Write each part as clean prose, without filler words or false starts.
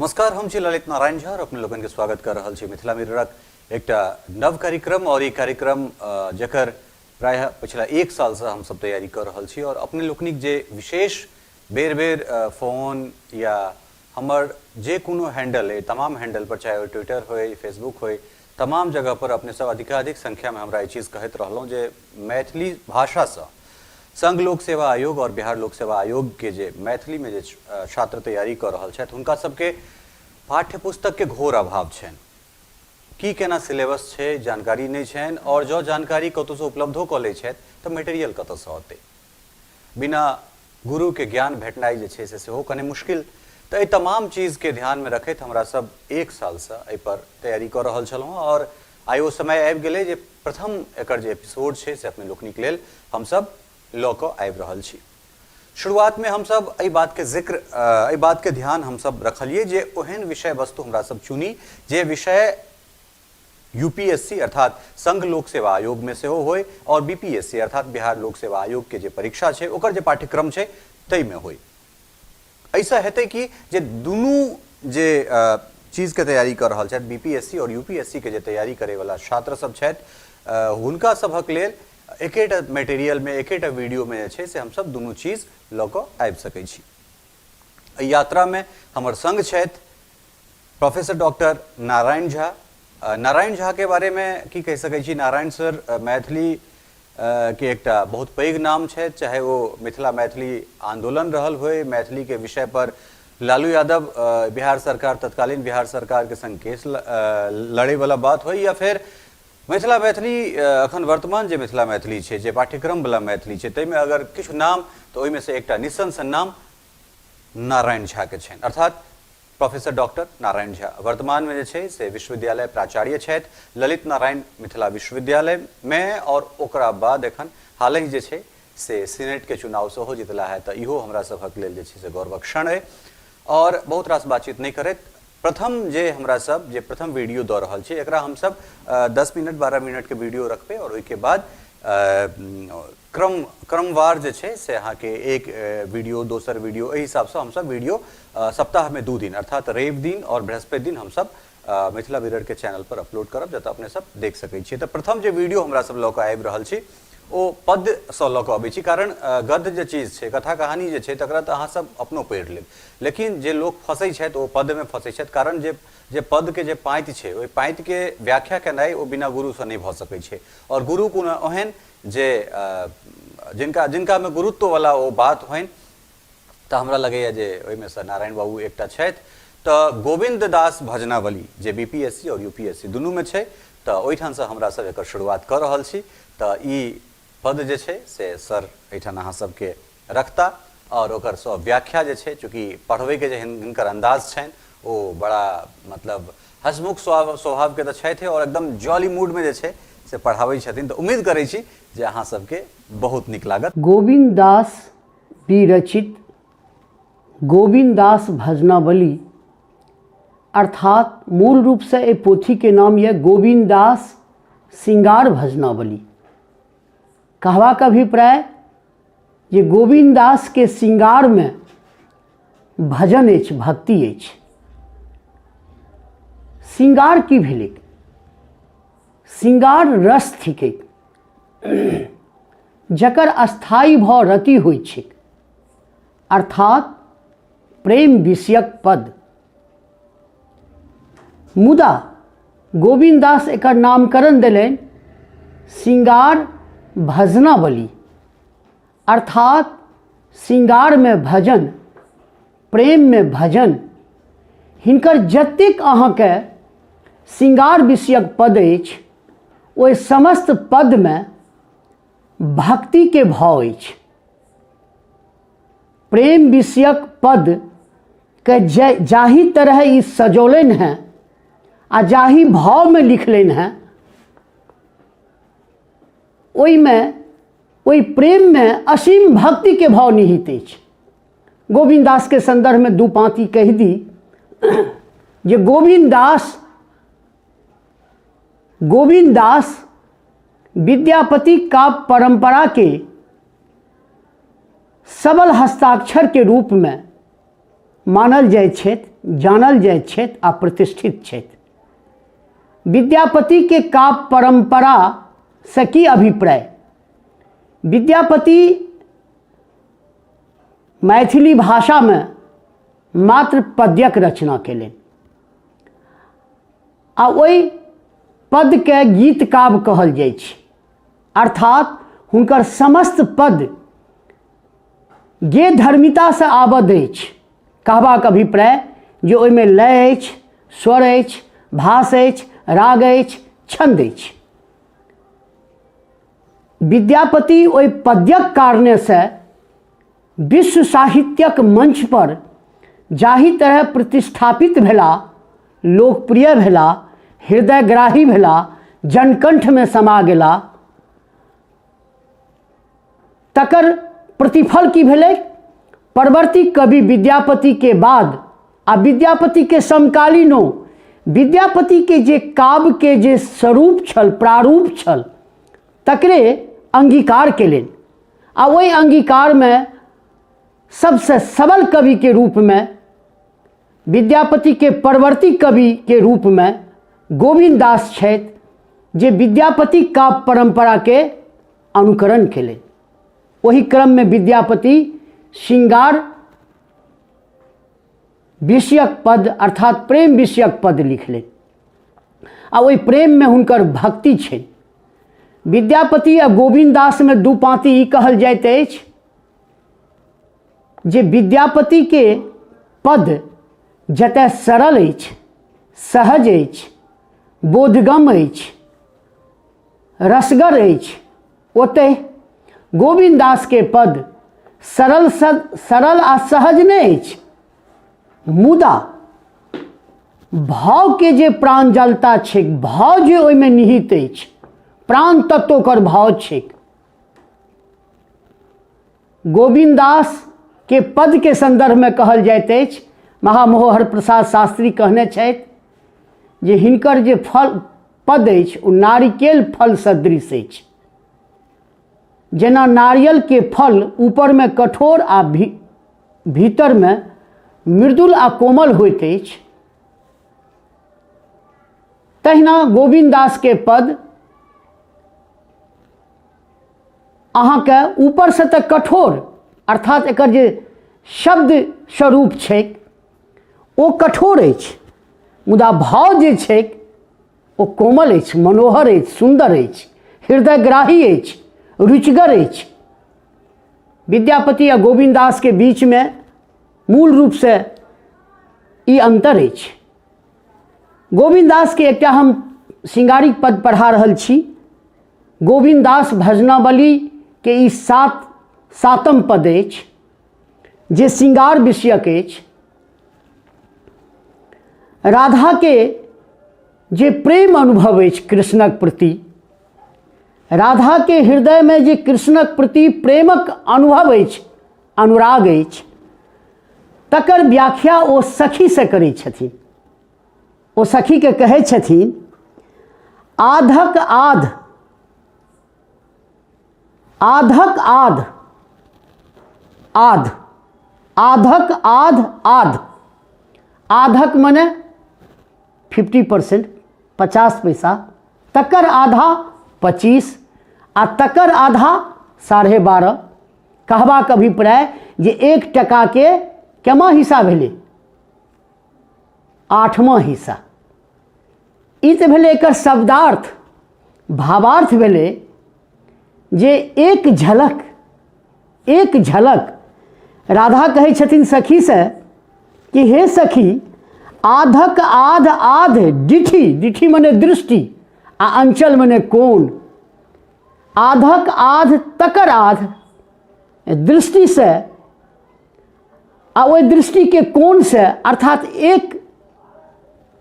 नमस्कार, हम छी ललित नारायण झा और अपने लोगन के स्वागत कर रहा छी मिथिला मिररक एक नव कार्यक्रम और ये कार्यक्रम जकर प्रायः पिछला एक साल से हम सब तैयारी कर रहा छी और अपने लोकनिक जे विशेष बेर बेर फोन या हमर जे कोनो हैंडल है तमाम हैंडल पर, चाहे वो ट्विटर हो फेसबुक हो, तमाम जगह पर अपने सब अधिकाधिक संख्या में हमरा ये चीज कहते रहलों जे मैथिली भाषा से संघ लोक सेवा आयोग और बिहार लोक सेवा आयोग के जे मैथिली में जे छात्र तैयारी कर रहा छथि हुनका सबके पाठ्य पुस्तक के घोर अभाव छनि। की केना सिलेबस छै जानकारी नहीं छनि और जो जानकारी कतौ से उपलब्धो क लै छथि तो मटेरियल कतौ से होतै, बिना गुरु के ज्ञान भेटनाइ जे छै से सेहो कने मुश्किल। तो ये तमाम चीज के ध्यान में रखैत हमरा सब एक साल से एहि पर तैयारी कर रहल छलहुँ और आइ ओ समय आबि गेलै जे प्रथम एकर जे एपिसोड छै से अपने लोकनिक लेल हम सब लऽ कऽ आबि रहल छी। शुरुआत में हम सब एहि बात के जिक्र एहि बात के ध्यान हम सब रखलिए जे ओहन विषय वस्तु हमरा सब चुनी जे विषय यूपीएससी अर्थात संघ लोक सेवा आयोग में से होय और बीपीएससी अर्थात बिहार लोक सेवा आयोग के जे परीक्षा छै ओकर जे पाठ्यक्रम छै तै में होय। ऐसा हेतै कि जे दुनू जे चीज के तैयारी कर रहल छथि बीपीएससी और यूपीएससी के जे तैयारी करे वाला छात्र सब छथि हुनका सभक लेल एकेटा मटेरियल में एकेटा वीडियो में छै से हम सब दुनू चीज लऽ कऽ आबि सकै छी। एहि यात्रा में हमर संग छथि प्रोफेसर डॉक्टर नारायण झा। नारायण झा के बारे में की कहि सकै छी, नारायण सर मैथिली के एकटा बहुत पैघ नाम छै, चाहे वो मिथिला मैथिली आंदोलन रहल होय, मैथिली के विषय पर लालू यादव बिहार सरकार तत्कालीन बिहार सरकार के संग केस लड़े वाला बात हो, या फिर मिथिला मैथिली अखन वर्तमान जे मिथिला मैथिली छै जे पाठ्यक्रम वाला मैथिली छै तै में अगर किछु नाम तो ओहि में से एकटा निस्संश नाम नारायण झा के छनि, अर्थात प्रोफेसर डॉक्टर नारायण झा वर्तमान में जे छै से विश्वविद्यालय प्राचार्य छथि ललित नारायण मिथिला विश्वविद्यालय में और ओकरा बाद एखन हालहि जे छै से सीनेट के चुनाव सेहो जीतला है। तो इहो हमरा सभक लेल जे छै से गौरवक क्षण है और बहुत रास बातचीत नहीं करैत प्रथम जे हमरा सब जे प्रथम वीडियो दऽ रहल छै एकरा हम सब 10 मिनट 12 मिनट के वीडियो रखबे और ओहिके बाद क्रमवार जे छै से अहाँ के एक वीडियो दोसर वीडियो एहि हिसाब से हम सब वीडियो सप्ताह में 2 दिन अर्थात रवि दिन और बृहस्पति दिन हम सब मिथिला मिरर के चैनल पर अपलोड करब जतऽ अपने सब देख सकै छियै। तो प्रथम जे वीडियो हमरा सब लऽ कऽ आबि रहल छी ओ पद्य से लऽ कऽ अबै छी, कारण गद्य जे चीज छै कथा कहानी जे छै तकरा तऽ अहाँ सब अपनो पढ़ि लेब, लेकिन जे लोक फंसै छथि ओ पद्य में फंसै छथि, कारण जे पद के जे पाँति छै ओहि पाँति के व्याख्या केनाइ ओ बिना गुरु से नहीं भऽ सकै छै और गुरु कोनो ओहन जे जिनका में गुरुत्व वाला ओ बात होइन। तो हमरा लगैया जे ओहि में से नारायण बाबू एकटा छथि। तो गोविंद दास भजनावली जे बीपीएससी और यूपीएससी दुनू में छै, तो ओहिठाम से हमरा सब एकर शुरुआत कर रहल छी। तो ई पद जे छै से सर एहिठाम अहाँ सबके रखता और ओकर सब व्याख्या जे छै चूँकि पढ़बै के जे हिनकर अंदाज छनि ओ बड़ा मतलब हसमुख स्वभाव के तो छथि और एकदम जॉली मूड में जे छै से पढ़ाबै छथिन। तो उम्मीद करै छी जे अहाँ सबके बहुत नीक लागत। गोविंद दास विरचित गोविंद दास भजनावली अर्थात मूल रूप से ये पोथी के नाम यह गोविंद दास श्रृंगार भजनावली। कहवा का अभिप्राय ये गोविंद दास के श्रृंगार में भजन अछि, भक्ति अछि। श्रृंगार की भेलै, श्रृंगार रस थिकै जकर अस्थायी भाव रति होइ छै, अर्थात प्रेम विषयक पद। मुदा गोविंद दास एकर नामकरण देलनि श्रृंगार भजनावली, अर्थात श्रृंगार में भजन, प्रेम में भजन। हिनकर जतेक अहाँके श्रृंगार विषयक पद अछि ओहि समस्त पद में भक्ति के भाव अछि। प्रेम विषयक पद के जाहि तरह ई सजौलनि हैं आ जाहि भाव में लिखलनि हैं ओहि प्रेम में असीम भक्ति के भाव निहित अछि। गोविंद दास के संदर्भ में दू पाँति कहि दी जे गोविंद दास विद्यापति काव्य परंपरा के सबल हस्ताक्षर के रूप में मानल जाइत छथि जानल जाइत छथि आ प्रतिष्ठित छथि। विद्यापति के काव्य परंपरा से की अभिप्राय? विद्यापति मैथिली भाषा में मात्र पद्यक रचना केलनि आ ओहि पद के गीत काव्य कहल जाइ छै, अर्थात हुनकर समस्त पद गे धर्मिता से आबद्ध अछि। कहबाक अभिप्राय जे ओहिमे लय अछि, स्वर अछि, भास अछि, राग अछि, छंद अछि। विद्यापति ओहि पद्यक कारणे से विश्व साहित्यक मंच पर जाहि तरह प्रतिष्ठापित भेला, लोकप्रिय भेला, हृदयग्राही भेला, जनकंठ में समा गेला, तकर प्रतिफल की भेलै? परवर्ती कवि विद्यापति के बाद आ विद्यापति के समकालीनो विद्यापति के जे काव्य के जे स्वरूप छल, प्रारूप छल, तकरे अंगीकार केलनि आ ओहि अंगीकार में सबसे सबल कवि के रूप में, विद्यापति के परवर्ती कवि के रूप में गोविंद दास छथि, जे विद्यापति काव्य परंपरा के अनुकरण केलनि। वही क्रम में विद्यापति श्रृंगार विषयक पद अर्थात प्रेम विषयक पद लिखले आ वही प्रेम में हुनकर भक्ति छै। विद्यापति आ गोविंद दास में दू पाँति ई कहल जाइत अछि जे विद्यापति के पद जतय सरल अछि, सहज अछि, बोधगम अछि, रसगर अछि, ओतय गोविंद दास के पद सरल आ सहज नहीं अछि, मुदा भाव के जे प्रांजलता छै, भाव जे ओहिमे निहित अछि, प्राण तत्व ओकर भाव छै। गोविंद दास के पद के संदर्भ में कहल जाइत अछि, महामहोहर प्रसाद शास्त्री कहने छथि जे हिनकर जे फल पद अछि ओ नारिकेल फल सदृश अछि। जेना नारियल के फल ऊपर में कठोर आ भीतर में मृदुल आ कोमल होइत अछि, तहिना गोविंद दास के पद अहाँके ऊपर से तक कठोर अर्थात एकर जे शब्द स्वरूप छै ओ कठोर अछि, मुदा भाव जे छै ओ कोमल अछि, मनोहर अछि, सुंदर अछि, हृदयग्राही अछि, रुचिगर अछि। विद्यापति आ गोविंद दास के बीच में मूल रूप से ई अंतर अछि। गोविंद दास के एकटा हम श्रृंगारिक पद पढ़ा रहल छी। गोविंद दास भजनावली के ई सातम पद अछि जे श्रृंगार विषयक अछि। राधा के जे प्रेम अनुभव अछि कृष्णक प्रति, राधा के हृदय में जे कृष्णक प्रति प्रेमक अनुभव अछि, अनुराग अछि, तकर व्याख्या ओ सखी से करै छथिन। ओ सखी के कहै छथिन, आधक आध, आधक आध, आध, आधक आध, आध, आधक मने 50%, 50 पैसा, तकर आधा 25 आ तकर आधा 12.5। कहबाक अभिप्राय जे 1 टका के केमा हिस्सा भेलै? 8वां हिस्सा। ई तऽ भेलै एकर शब्दार्थ। भावार्थ भेलै जे एक झलक राधा कहै छथिन सखी से कि हे सखी, आधक आध आध डिठी, डिठी मने दृष्टि आ अंचल मने कोण, आधक आध तकर आध दृष्टि से आ ओहि दृष्टि के कोण से अर्थात एक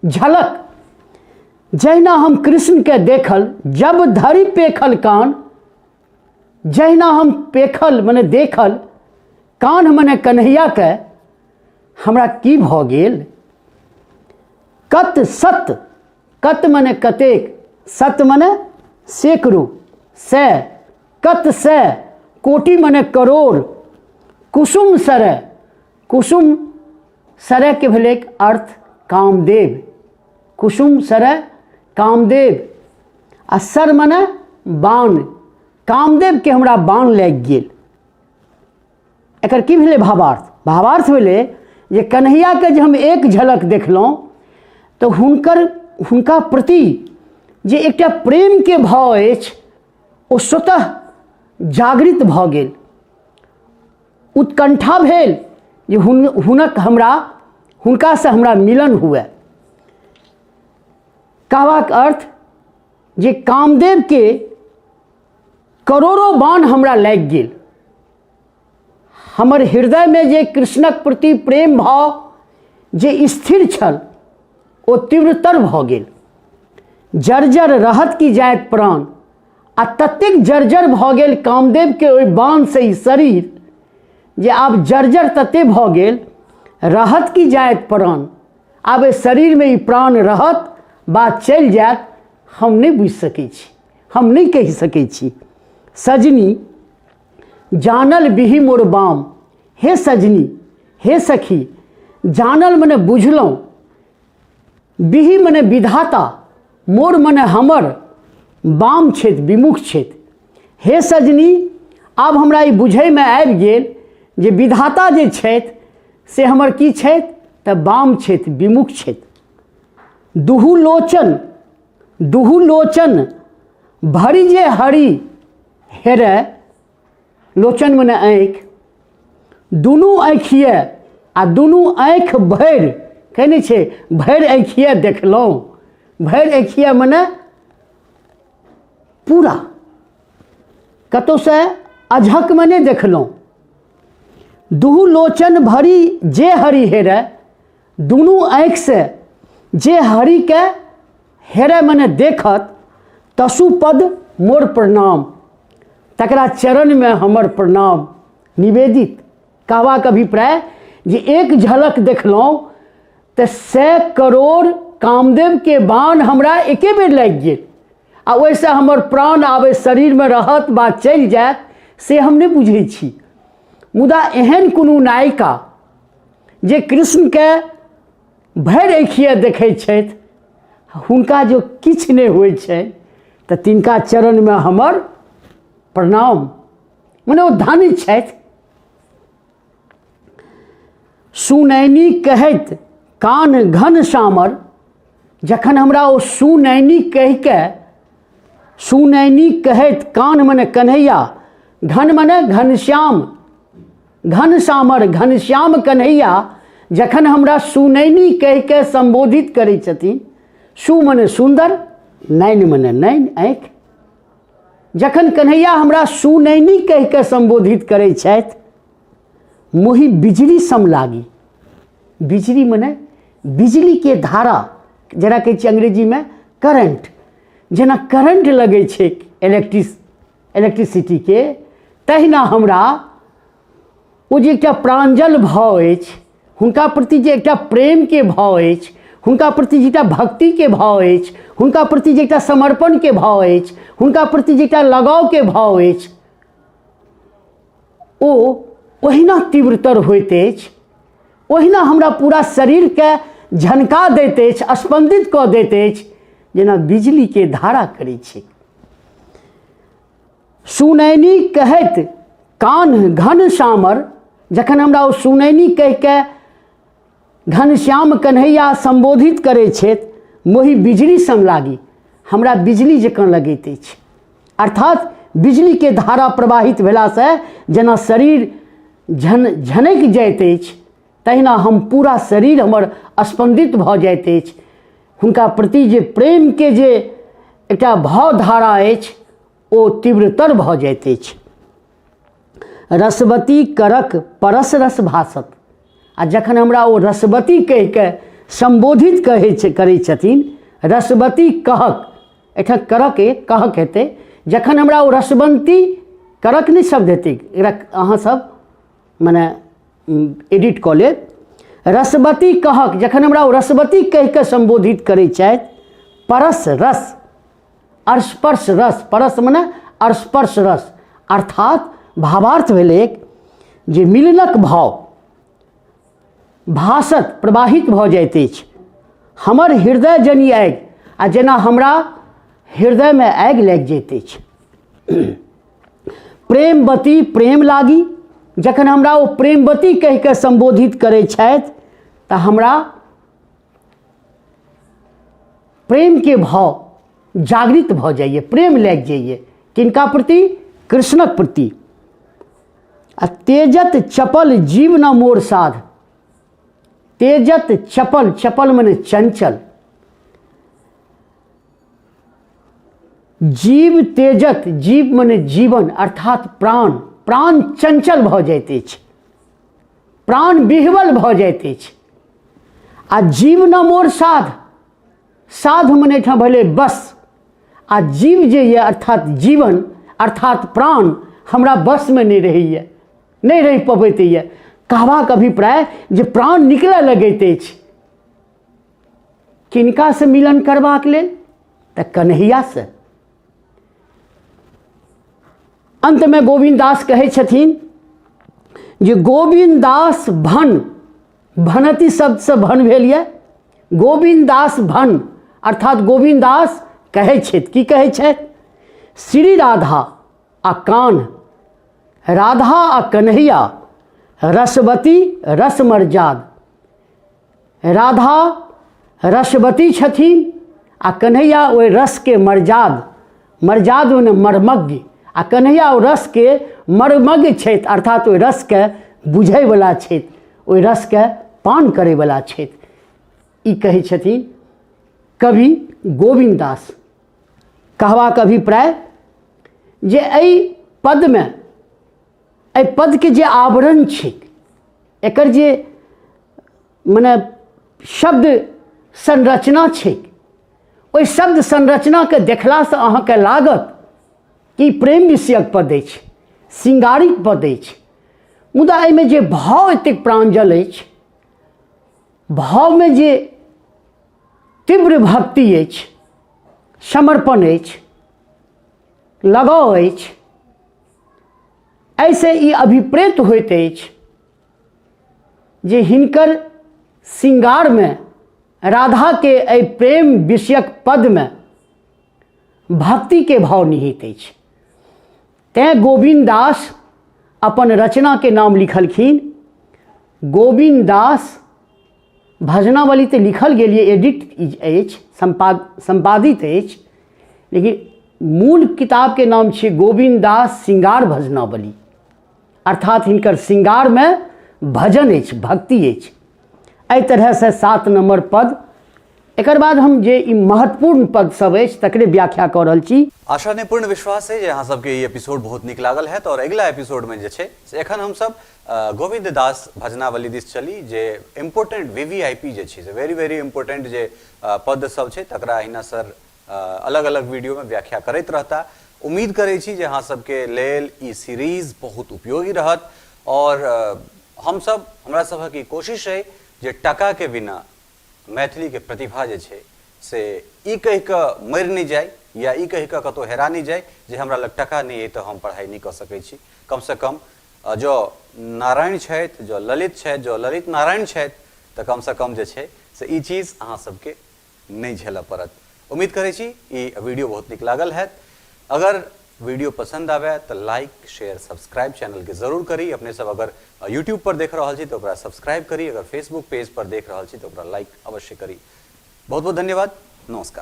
झलक जहिना हम कृष्ण के देखल, जब धरि पेखल कान, जहिना हम पेखल मने देखल, कान मने कन्हैया के, हमरा की भ गेल। कत सत, कत मने कतेक, सत मने सैकड़ों, से, कत से, कोटि मने करोड़, कुसुम सर, कुसुम सरय के भेलै अर्थ कामदेव, कुसुम सरय कामदेव, आ सर मने बाण, कामदेव के हमरा बाण लागि गेल। एकर की भेलै भावार्थ? भावार्थ भेलै जे कन्हैया के जे हम एक झलक देखलहुँ तऽ हुनका प्रति जे एकटा प्रेम के भाव अछि ओ स्वतः जागृत भऽ गेल। उत्कंठा भेल जे हुनका से हमरा मिलन हुए। कहबाक अर्थ जे कामदेव के करोड़ों बाण हमरा लागि गेल। हमर हृदय में जे कृष्णक प्रति प्रेम भाव जे स्थिर छल ओ तीव्रतर भऽ गेल। जर्जर रहत की जाइत प्राण, आ ततेक जर्जर भऽ गेल कामदेव के ओहि बाण से ई शरीर जे आब जर्जर तते भऽ गेल, रहत की जाइत प्राण, आब एहि शरीर में ई प्राण रहत बात चलि जायत हम नहीं बुझि सकै छी, हम नहीं कहि सकै छी। सजनी जानल बिहि मोर बाम, हे सजनी हे सखी, जानल मने बुझलहुँ, बिहि मने विधाता, मोर मने हमर, बाम छथि विमुख छथि। हे सजनी आब हमरा ई बुझैमे आबि गेल जे विधाता जे छथि से हमर की छथि तऽ बाम छथि विमुख छथि। दुहु लोचन भरि जे हरि हेरै, लोचन मने आँखि, दुनू आँखिए आ दुनू आँखि भरि, कहने छै भरि आँखिए देखलहुँ, भरि आँखिए मने पूरा, कतौ से अझक मने देखलहुँ। दुहु लोचन भरि जे हरि हेरै, दुनू आँखि से जे हरि के हेरै मने देखत, तसुपद मोर प्रणाम, तकरा चरण में हमर प्रणाम निवेदित। कहबाक अभिप्राय जे एक झलक देखलहुँ तऽ 100 करोड़ कामदेव के बाण हमरा एके बेर लागि गेल, आ ओहिसँ हमर प्राण आबे शरीर में रहत बात चलि जायत से हम नहीं बुझै छी। मुदा एहन कोनो नायिका जे कृष्ण के भरि आँखिए देखै छथि, हुनका जो किछु नहीं होइ छै तऽ तिनका चरण में हमर प्रणाम, मने ओ धन्य छथि। सुनैनी कहैत कान घन श्यामर, जखन हमरा ओ सुनैनी कहिके, सुनैनी कहैत कान मने कन्हैया, घन मने घनश्याम, घन श्यामर घनश्याम कन्हैया जखन हमरा सुनैनी कहिके संबोधित करै छथिन, सु मने सुंदर, नैन मने नैन आँखि, जखन कन्हैया हमरा सुनैनी कहिके संबोधित करै छथि, मोहि बिजली सम लागी। बिजली मने बिजली के धारा, जरा कहै छै अंग्रेजी में करंट, जेना करंट लगै छै इलेक्ट्रिसिटी के, तहिना हमरा ओ जे एकटा प्रांजल भाव अछि, हुनका प्रति जे एकटा प्रेम के भाव अछि, हुनका प्रति जे एकटा भक्ति के भाव अछि, हुनका प्रति जे एकटा समर्पण के भाव अछि, हुनका प्रति जे एकटा लगाव के भाव अछि, ओ ओहिना तीव्रतर होइत अछि, ओहिना हमरा पूरा शरीर के झनका दैत अछि, स्पंदित कऽ दैत अछि, जेना बिजली के धारा करै छै। सुनैनी कहैत कान घन श्यामर, जखन हमरा ओ सुनैनी कहिके घनश्याम कन्हैया संबोधित करै छथि, मोहि बिजली सन लागी, हमरा बिजली जकाँ लगैत अछि। अर्थात बिजली के धारा प्रवाहित भेलासँ जेना शरीर झनकि जाइत अछि, तहिना हम पूरा शरीर हमर स्पंदित भऽ जाइत अछि। हुनका प्रति जे प्रेम के जे एकटा भावधारा अछि ओ तीव्रतर भऽ जाइत अछि। रसवती करक परस रस भासत, आ जखन हमरा ओ रसवती कहिके संबोधित करै छथिन, रसवती कहक, एहिठाम करक कहक हेतै, जखन हमरा ओ रसवंती, करक नहीं शब्द हेतै, एकरा अहाँ सब मने एडिट कऽ लेब। रसवती कहक, जखन हमरा ओ रसवती कहिके संबोधित करै छथि, परस रस, स्पर्श रस, परस मने स्पर्श रस, अर्थात भावार्थ भेलै जे मिलनक भाव, भासत प्रवाहित भऽ जाइत अछि। हमर हृदय जनि आगि, आ जेना हमरा हृदय में आगि लागि जाइत अछि। प्रेमवती प्रेम लागी, जखन हमरा ओ प्रेमवती कहि कऽ संबोधित करै छथि तऽ हमरा प्रेम के भाव जागृत भऽ जाइए, प्रेम लागि जाइए। किनका प्रति? कृष्णक प्रति। आ तेजत चपल जीव न मोर साध। तेजत चपल, चपल मने चंचल। जीव तेजत, जीव मने जीवन अर्थात प्राण, प्राण चंचल भऽ जाइत अछि, प्राण विह्वल भऽ जाइत अछि। आ जीव न मोर साध, साध मने ठाम भेलै बस। आ जीव जे ये अर्थात जीवन अर्थात प्राण हमरा बस में नहीं रहैए, नहीं रहि पबैत ये। कहबाक अभिप्राय जे प्राण निकलऽ लगैत अछि। किनका से मिलन करबाक लेल? तऽ कन्हैया से। अंत में गोविंद दास कहै छथिन जे गोविंद दास भन, भनति शब्द से भन भेल ये। गोविंद दास भन अर्थात गोविंद दास कहै छथि, की कहै छथि? श्री राधा आ कान, राधा आ कन्हैया रसवती रसमर्जाद। राधा रसवती छथिन आ कन्हैया ओहि रस के मर्जाद, मर्जाद मने मर्मज्ञ, आ कन्हैया ओ रस के मर्मज्ञ छथि अर्थात ओहि रस के बुझैवला छथि, ओहि रस के पान करैवला छथि। ई कहै छथिन कवि गोविंद दास। कहबाक अभिप्राय जे एहि पद में, एहि पद के जे आवरण छै, एकर जे मने शब्द संरचना छै, ओहि शब्द संरचना के देखला से अहाँके लागत कि प्रेम विषयक पद अछि, श्रृंगारिक पद अछि। मुदा एहिमे जे भाव एतेक प्रांजल अछि, भाव में जे तीव्र भक्ति अछि, समर्पण अछि, लगाव अछि, ऐसे ई अभिप्रेत होइत अछि जे हिनकर श्रृंगार में राधा के एहि प्रेम विषयक पद में भक्ति के भाव निहित अछि। तैं गोविंद दास अपन रचना के नाम लिखलखिन गोविंद दास भजनावली। तो लिखल गेल ये, एडिट अछि, संपादित अछि, लेकिन मूल किताब के नाम छै गोविंद दास श्रृंगार भजनावली अर्थात हिनकर श्रृंगार में भजन अछि, भक्ति अछि। एहि तरह से 7 नंबर पद। एकर बाद हम जे ई महत्वपूर्ण पद सब अछि तकरे व्याख्या कऽ रहल छी। आशा ने पूर्ण विश्वास है जे अहाँ सबके ई एपिसोड बहुत नीक लागल है। और अगला एपिसोड में जे छै से एखन हम सब गोविंद दास भजनावली दिस चली, जे इम्पोर्टेंट VVIP जे छै से वेरी वेरी इम्पोर्टेंट जे पद सब छै तकरा अहिना सर अलग अलग वीडियो में व्याख्या करैत रहता। उम्मीद करै छी जे अहाँ सबके लेल ई सीरीज बहुत उपयोगी रहत। और हम सब हमरा सबक ई कोशिश है जे टका के बिना मैथिली के प्रतिभा जे छै से ई कहि कऽ मरि नहीं जाए या ई कहि कऽ कतौ हेरा नहीं जाए जे हमरा लग टका नहीं है तो हम पढ़ाई नहीं कर सकै छी। कम से कम जो नारायण छथि, जो ललित छथि, जो ललित नारायण छथि, तो कम से कम जे छै से ई चीज अहाँ सबके नहीं झेलऽ पड़त। उम्मीद करै छी ई वीडियो बहुत नीक लागल है। अगर वीडियो पसंद आवे तो लाइक शेयर सब्सक्राइब चैनल के जरूर करी। अपने सब अगर यूट्यूब पर देख रहा छी तो ओकरा सब्सक्राइब करी, अगर फेसबुक पेज पर देख रहा छी तो ओकरा लाइक अवश्य करी। बहुत बहुत धन्यवाद, नमस्कार।